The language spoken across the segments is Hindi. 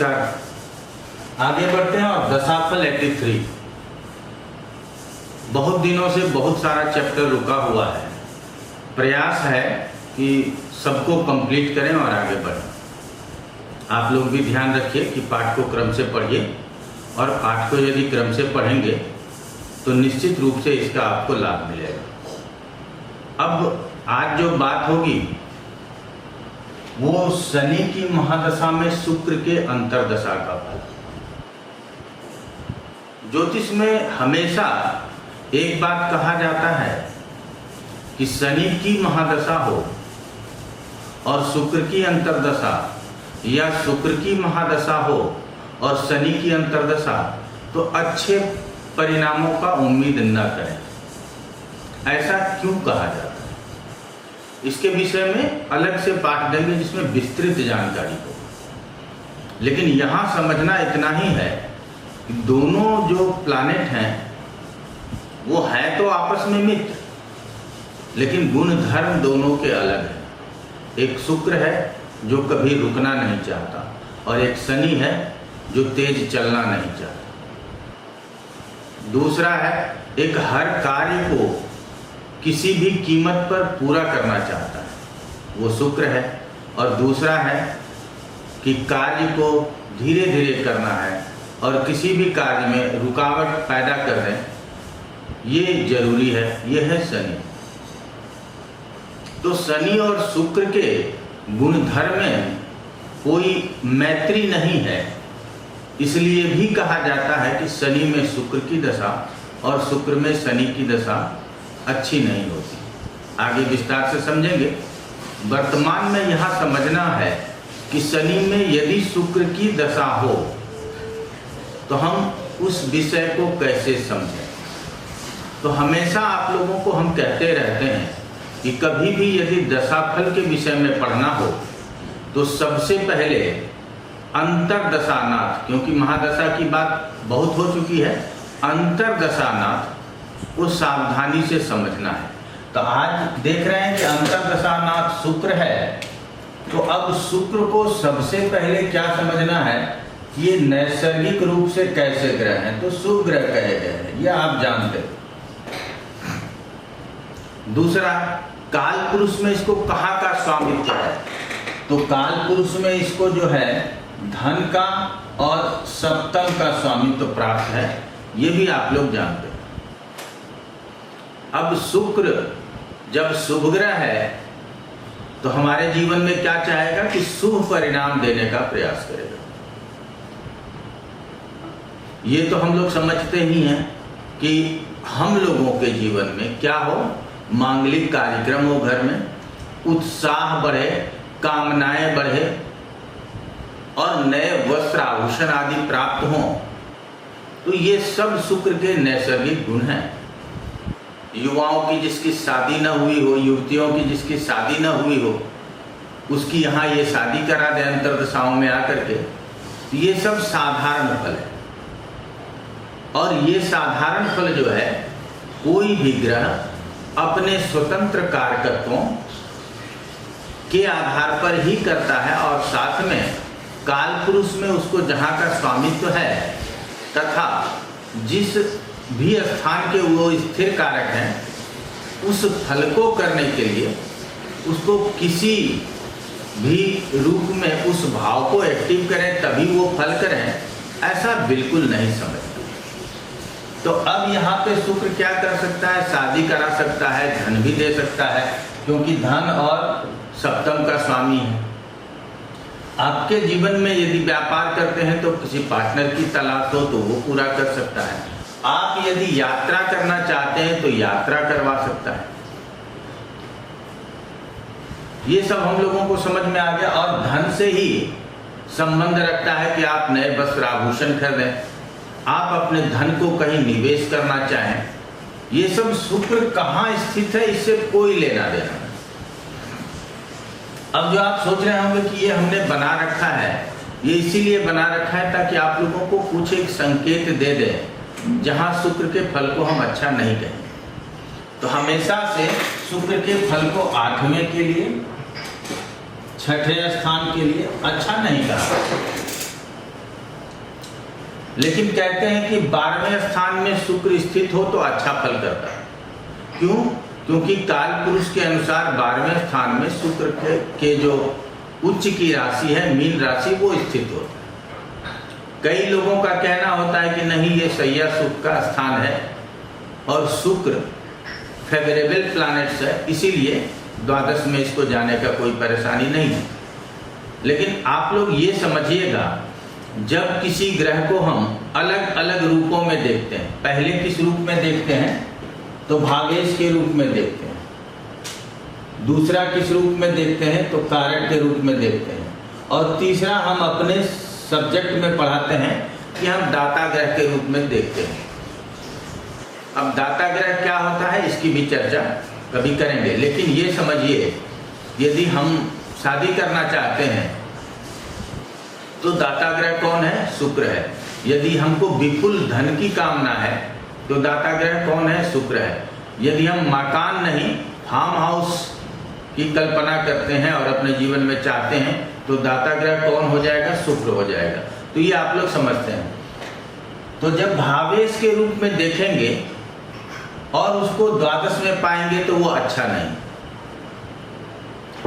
नमस्कार। आगे बढ़ते हैं और दशाफल 83। बहुत दिनों से बहुत सारा चैप्टर रुका हुआ है। प्रयास है कि सबको कंप्लीट करें और आगे बढ़ें। आप लोग भी ध्यान रखिए कि पाठ को क्रम से पढ़िए, और पाठ को यदि क्रम से पढ़ेंगे तो निश्चित रूप से इसका आपको लाभ मिलेगा। अब आज जो बात होगी वो शनि की महादशा में शुक्र के अंतर्दशा का फल। ज्योतिष में हमेशा एक बात कहा जाता है कि शनि की महादशा हो और शुक्र की अंतर्दशा, या शुक्र की महादशा हो और शनि की अंतर्दशा, तो अच्छे परिणामों का उम्मीद न करें। ऐसा क्यों कहा जाता है, इसके विषय में अलग से पाठ देंगे जिसमें विस्तृत जानकारी हो। लेकिन यहाँ समझना इतना ही है कि दोनों जो प्लैनेट हैं वो है तो आपस में मित्र, लेकिन गुण धर्म दोनों के अलग हैं। एक शुक्र है जो कभी रुकना नहीं चाहता, और एक शनि है जो तेज चलना नहीं चाहता। दूसरा है एक हर कार्य को किसी भी कीमत पर पूरा करना चाहता है, वो शुक्र है। और दूसरा है कि कार्य को धीरे धीरे करना है और किसी भी कार्य में रुकावट पैदा कर दें, ये जरूरी है, ये है शनि। तो शनि और शुक्र के गुणधर्म में कोई मैत्री नहीं है, इसलिए भी कहा जाता है कि शनि में शुक्र की दशा और शुक्र में शनि की दशा अच्छी नहीं होती। आगे विस्तार से समझेंगे। वर्तमान में यहाँ समझना है कि शनि में यदि शुक्र की दशा हो तो हम उस विषय को कैसे समझें। तो हमेशा आप लोगों को हम कहते रहते हैं कि कभी भी यदि दशाफल के विषय में पढ़ना हो तो सबसे पहले अंतर्दशानाथ, क्योंकि महादशा की बात बहुत हो चुकी है, अंतर्दशानाथ को सावधानी से समझना है। तो आज देख रहे हैं कि अंतर्दशानाथ शुक्र है, तो अब शुक्र को सबसे पहले क्या समझना है, ये नैसर्गिक रूप से कैसे ग्रह हैं, तो शुभ ग्रह कहे गए हैं, यह आप जानते हैं। दूसरा, काल पुरुष में इसको कहाँ का स्वामित्व है, तो काल पुरुष में इसको जो है धन का और सप्तम का स्वामित्व प्राप्त है, ये भी आप लोग जानते हैं। अब शुक्र जब शुभ ग्रह है तो हमारे जीवन में क्या चाहेगा कि शुभ परिणाम देने का प्रयास करेगा। ये तो हम लोग समझते ही हैं कि हम लोगों के जीवन में क्या हो, मांगलिक कार्यक्रम हो, घर में उत्साह बढ़े, कामनाएं बढ़े और नए वस्त्र आभूषण आदि प्राप्त हों, तो ये सब शुक्र के नैसर्गिक गुण हैं। युवाओं की जिसकी शादी न हुई हो, युवतियों की जिसकी शादी न हुई हो, उसकी यहाँ ये शादी करा दे अंतर्दशाओं में आकर के, ये सब साधारण फल है। और ये साधारण फल जो है कोई भी ग्रह अपने स्वतंत्र कारकत्वों के आधार पर ही करता है, और साथ में काल पुरुष में उसको जहाँ का स्वामित्व है तथा जिस भी स्थान के वो स्थिर कारक हैं, उस फल को करने के लिए उसको किसी भी रूप में उस भाव को एक्टिव करें तभी वो फल करें, ऐसा बिल्कुल नहीं समझते। तो अब यहाँ पे शुक्र क्या कर सकता है, शादी करा सकता है, धन भी दे सकता है, क्योंकि धन और सप्तम का स्वामी है। आपके जीवन में यदि व्यापार करते हैं तो किसी पार्टनर की तलाश हो तो वो पूरा कर सकता है। आप यदि यात्रा करना चाहते हैं तो यात्रा करवा सकता है। ये सब हम लोगों को समझ में आ गया। और धन से ही संबंध रखता है कि आप नए वस्त्र आभूषण खरीदें, आप अपने धन को कहीं निवेश करना चाहें, ये सब शुक्र कहाँ स्थित है इससे कोई लेना देना नहीं। अब जो आप सोच रहे होंगे कि ये हमने बना रखा है, ये इसीलिए बना रखा है ताकि आप लोगों को कुछ एक संकेत दे दे जहाँ शुक्र के फल को हम अच्छा नहीं कहें। तो हमेशा से शुक्र के फल को 8वें के लिए, 6ठे स्थान के लिए अच्छा नहीं कहा। लेकिन कहते हैं कि 12वें स्थान में शुक्र स्थित हो तो अच्छा फल करता है। क्यों? क्योंकि काल पुरुष के अनुसार 12वें स्थान में शुक्र के जो उच्च की राशि है, मीन राशि, वो स्थित होता है। कई लोगों का कहना होता है कि नहीं, ये सैया सुख का स्थान है और शुक्र फेवरेबल प्लैनेट्स है, इसीलिए द्वादश में इसको जाने का कोई परेशानी नहीं है। लेकिन आप लोग ये समझिएगा, जब किसी ग्रह को हम अलग अलग रूपों में देखते हैं, पहले किस रूप में देखते हैं? तो भावेश के रूप में देखते हैं। दूसरा किस रूप में देखते हैं? तो कारक के रूप में देखते हैं। और तीसरा हम अपने सब्जेक्ट में पढ़ाते हैं कि हम दाता ग्रह के रूप में देखते हैं। अब दाता ग्रह क्या होता है, इसकी भी चर्चा कभी करेंगे। लेकिन ये समझिए, यदि हम शादी करना चाहते हैं तो दाता ग्रह कौन है? शुक्र है। यदि हमको विपुल धन की कामना है तो दाता ग्रह कौन है? शुक्र है। यदि हम मकान नहीं, फार्म हाउस की कल्पना करते हैं और अपने जीवन में चाहते हैं तो दाता ग्रह कौन हो जाएगा? शुक्र हो जाएगा। तो ये आप लोग समझते हैं। तो जब भावेश के रूप में देखेंगे और उसको द्वादश में पाएंगे तो वो अच्छा नहीं,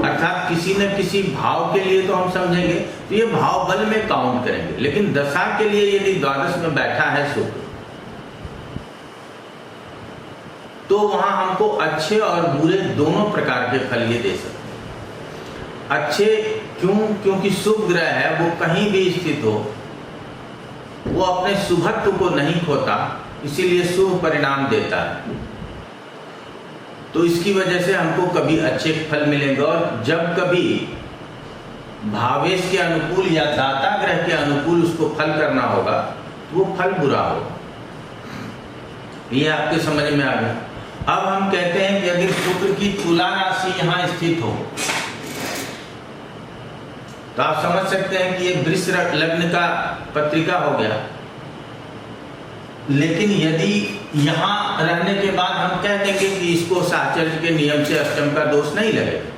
अर्थात किसी न किसी भाव के लिए तो हम समझेंगे तो ये भाव बल में काउंट करेंगे। लेकिन दशा के लिए यदि द्वादश में बैठा है शुक्र, तो वहां हमको अच्छे और बुरे दोनों प्रकार के फल ये दे सकते हैं। अच्छे क्यों? क्योंकि शुभ ग्रह है, वो कहीं भी स्थित हो वो अपने शुभत्व को नहीं खोता, इसीलिए शुभ परिणाम देता है। तो इसकी वजह से हमको कभी अच्छे फल मिलेंगे। और जब कभी भावेश के अनुकूल या दाता ग्रह के अनुकूल उसको फल करना होगा तो वो फल बुरा होगा। ये आपके समझ में आ गया। अब हम कहते हैं कि अगर शुक्र की तुला राशि यहाँ स्थित हो तो आप समझ सकते हैं कि ये वृष लग्न का पत्रिका हो गया। लेकिन यदि यहाँ रहने के बाद हम कह देंगे कि इसको साहचर्य के नियम से अष्टम का दोष नहीं लगेगा,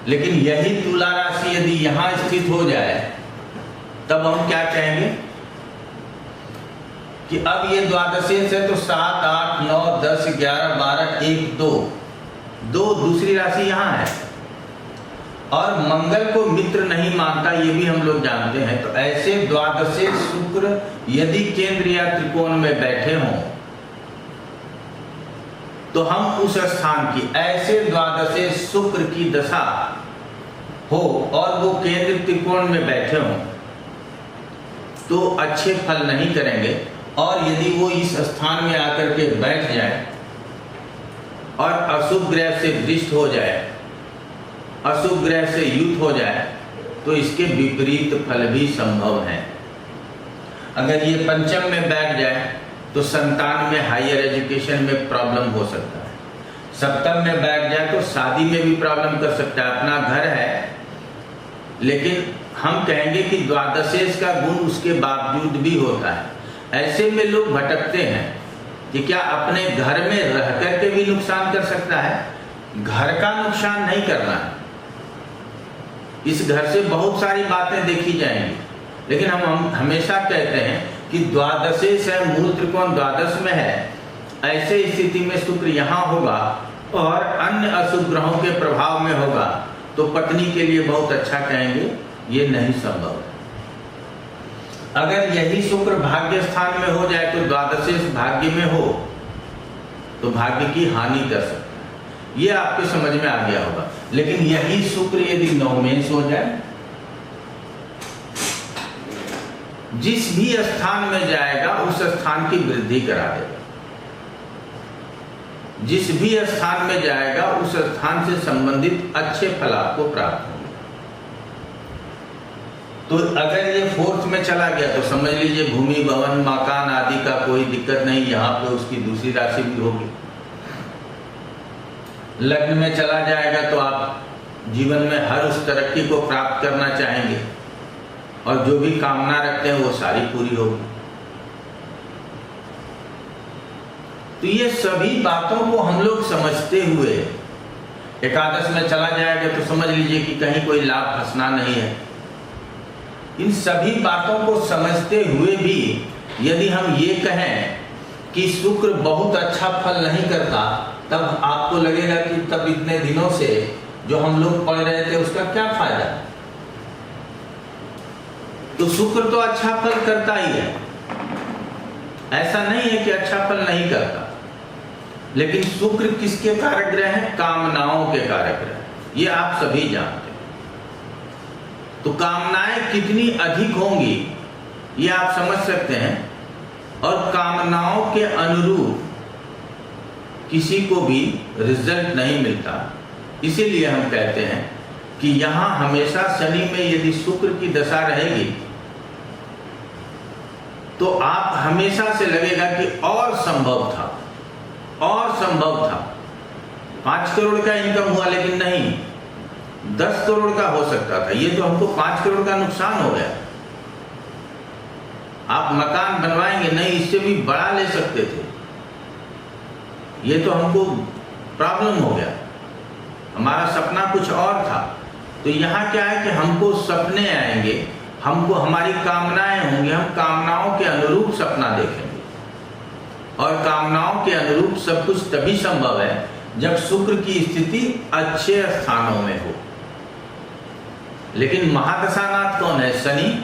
लेकिन यही तुला राशि यदि यहाँ स्थित हो जाए तब हम क्या कहेंगे कि अब ये द्वादशेश है तो 7, 8, 9, 10, 11, 12, 1, 2 दूसरी राशि यहाँ है और मंगल को मित्र नहीं मानता, ये भी हम लोग जानते हैं। तो ऐसे द्वादशेश शुक्र यदि केंद्र या त्रिकोण में बैठे हों तो हम उस स्थान की, ऐसे द्वादशेश शुक्र की दशा हो और वो केंद्र त्रिकोण में बैठे हों तो अच्छे फल नहीं करेंगे। और यदि वो इस स्थान में आकर के बैठ जाए और अशुभ ग्रह से दृष्ट हो जाए, अशुभ ग्रह से युत हो जाए, तो इसके विपरीत फल भी संभव है। अगर ये पंचम में बैठ जाए तो संतान में, हायर एजुकेशन में प्रॉब्लम हो सकता है। सप्तम में बैठ जाए तो शादी में भी प्रॉब्लम कर सकता है। अपना घर है लेकिन हम कहेंगे कि द्वादशेश का गुण उसके बावजूद भी होता है। ऐसे में लोग भटकते हैं कि क्या अपने घर में रह करके भी नुकसान कर सकता है? घर का नुकसान नहीं करना है। इस घर से बहुत सारी बातें देखी जाएंगी, लेकिन हम हमेशा कहते हैं कि द्वादशेश है, मूल त्रिकोण द्वादश में है, ऐसे स्थिति में शुक्र यहाँ होगा और अन्य अशुभ ग्रहों के प्रभाव में होगा तो पत्नी के लिए बहुत अच्छा कहेंगे, ये नहीं संभव है। अगर यही शुक्र भाग्य स्थान में हो जाए तो द्वादशेश भाग्य में हो तो भाग्य की हानि कर सकता है। ये आपके समझ में आ गया होगा। लेकिन यही शुक्र यदि नवमेश हो जाए, जिस भी स्थान में जाएगा उस स्थान की वृद्धि करा देगा। जिस भी स्थान में जाएगा उस स्थान से संबंधित अच्छे फल आपको प्राप्त होंगे। तो अगर ये फोर्थ में चला गया तो समझ लीजिए भूमि, भवन, मकान आदि का कोई दिक्कत नहीं, यहाँ पे उसकी दूसरी राशि भी होगी। लग्न में चला जाएगा तो आप जीवन में हर उस तरक्की को प्राप्त करना चाहेंगे और जो भी कामना रखते हैं वो सारी पूरी होगी। तो ये सभी बातों को हम लोग समझते हुए एकादश में चला जाएगा तो समझ लीजिए कि कहीं कोई लाभ फंसना नहीं है। इन सभी बातों को समझते हुए भी यदि हम ये कहें कि शुक्र बहुत अच्छा फल नहीं करता, तब आपको लगेगा कि तब इतने दिनों से जो हम लोग पढ़ रहे थे उसका क्या फायदा। तो शुक्र तो अच्छा फल करता ही है, ऐसा नहीं है कि अच्छा फल नहीं करता। लेकिन शुक्र किसके कारक ग्रह है? कामनाओं के कारक ग्रह, ये आप सभी जानते हैं। तो कामनाएं कितनी अधिक होंगी ये आप समझ सकते हैं, और कामनाओं के अनुरूप किसी को भी रिजल्ट नहीं मिलता। इसीलिए हम कहते हैं कि यहां हमेशा शनि में यदि शुक्र की दशा रहेगी तो आप हमेशा से लगेगा कि और संभव था, और संभव था। 5 करोड़ का इनकम हुआ लेकिन नहीं, 10 करोड़ का हो सकता था, ये तो हमको 5 करोड़ का नुकसान हो गया। आप मकान बनवाएंगे, नहीं इससे भी बड़ा ले सकते थे, ये तो हमको प्रॉब्लम हो गया, हमारा सपना कुछ और था। तो यहाँ क्या है कि हमको सपने आएंगे, हमको हमारी कामनाएं होंगी, हम कामनाओं के अनुरूप सपना देखेंगे। और कामनाओं के अनुरूप सब कुछ तभी संभव है जब शुक्र की स्थिति अच्छे स्थानों में हो। लेकिन महादशानाथ कौन है? शनि।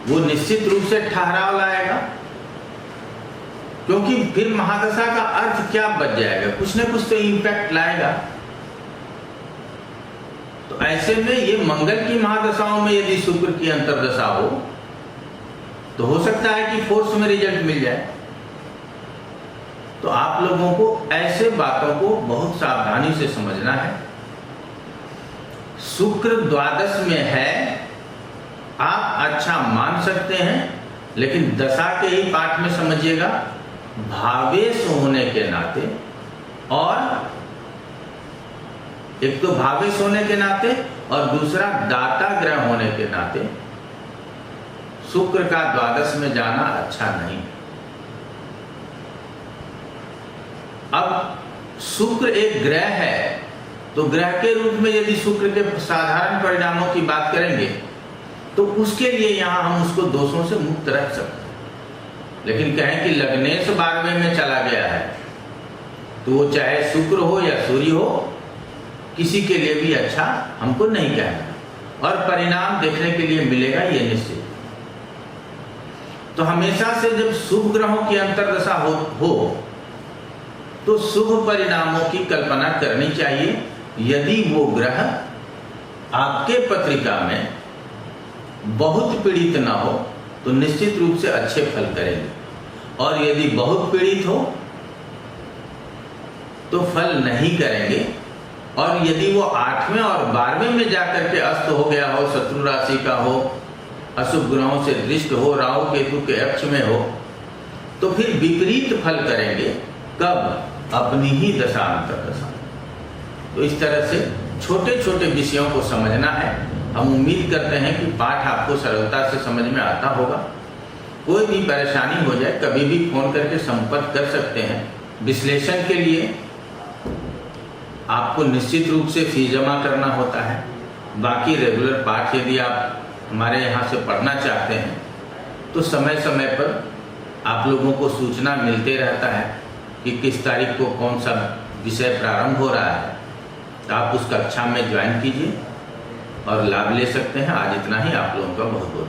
वो निश्चित रूप से ठहराव लाएगा, क्योंकि फिर महादशा का अर्थ क्या बच जाएगा, कुछ न कुछ तो इंपैक्ट लाएगा। तो ऐसे में ये मंगल की महादशाओं में यदि शुक्र की अंतर्दशा हो तो हो सकता है कि फोर्स में रिजल्ट मिल जाए। तो आप लोगों को ऐसे बातों को बहुत सावधानी से समझना है। शुक्र द्वादश में है, आप अच्छा मान सकते हैं, लेकिन दशा के ही पाठ में समझिएगा, भावेश होने के नाते, और एक तो भावेश होने के नाते और दूसरा दाता ग्रह होने के नाते शुक्र का द्वादश में जाना अच्छा नहीं। अब शुक्र एक ग्रह है, तो ग्रह के रूप में यदि शुक्र के साधारण परिणामों की बात करेंगे तो उसके लिए यहां हम उसको दोषों से मुक्त रख सकते हैं। लेकिन कहें कि लग्नेश 12वें में चला गया है, तो वो चाहे शुक्र हो या सूर्य हो, किसी के लिए भी अच्छा हमको नहीं कहना, और परिणाम देखने के लिए मिलेगा ये निश्चित। तो हमेशा से जब शुभ ग्रहों की अंतर्दशा हो तो शुभ परिणामों की कल्पना करनी चाहिए। यदि वो ग्रह आपके पत्रिका में बहुत पीड़ित ना हो तो निश्चित रूप से अच्छे फल करेंगे, और यदि बहुत पीड़ित हो तो फल नहीं करेंगे। और यदि वो 8वें और 12वें में जाकर के अस्त हो गया हो, शत्रु राशि का हो, अशुभ ग्रहों से दृष्ट हो, राहु केतु के अक्ष में हो, तो फिर विपरीत फल करेंगे। कब? अपनी ही दशा अंतर्दशा। तो इस तरह से छोटे छोटे विषयों को समझना है। हम उम्मीद करते हैं कि पाठ आपको सरलता से समझ में आता होगा। कोई भी परेशानी हो जाए कभी भी फोन करके संपर्क कर सकते हैं। विश्लेषण के लिए आपको निश्चित रूप से फीस जमा करना होता है। बाकी रेगुलर पाठ यदि आप हमारे यहाँ से पढ़ना चाहते हैं तो समय समय पर आप लोगों को सूचना मिलते रहता है कि किस तारीख को कौन सा विषय प्रारंभ हो रहा है। तो आप उस कक्षा में ज्वाइन कीजिए और लाभ ले सकते हैं। आज इतना ही। आप लोगों का बहुत बहुत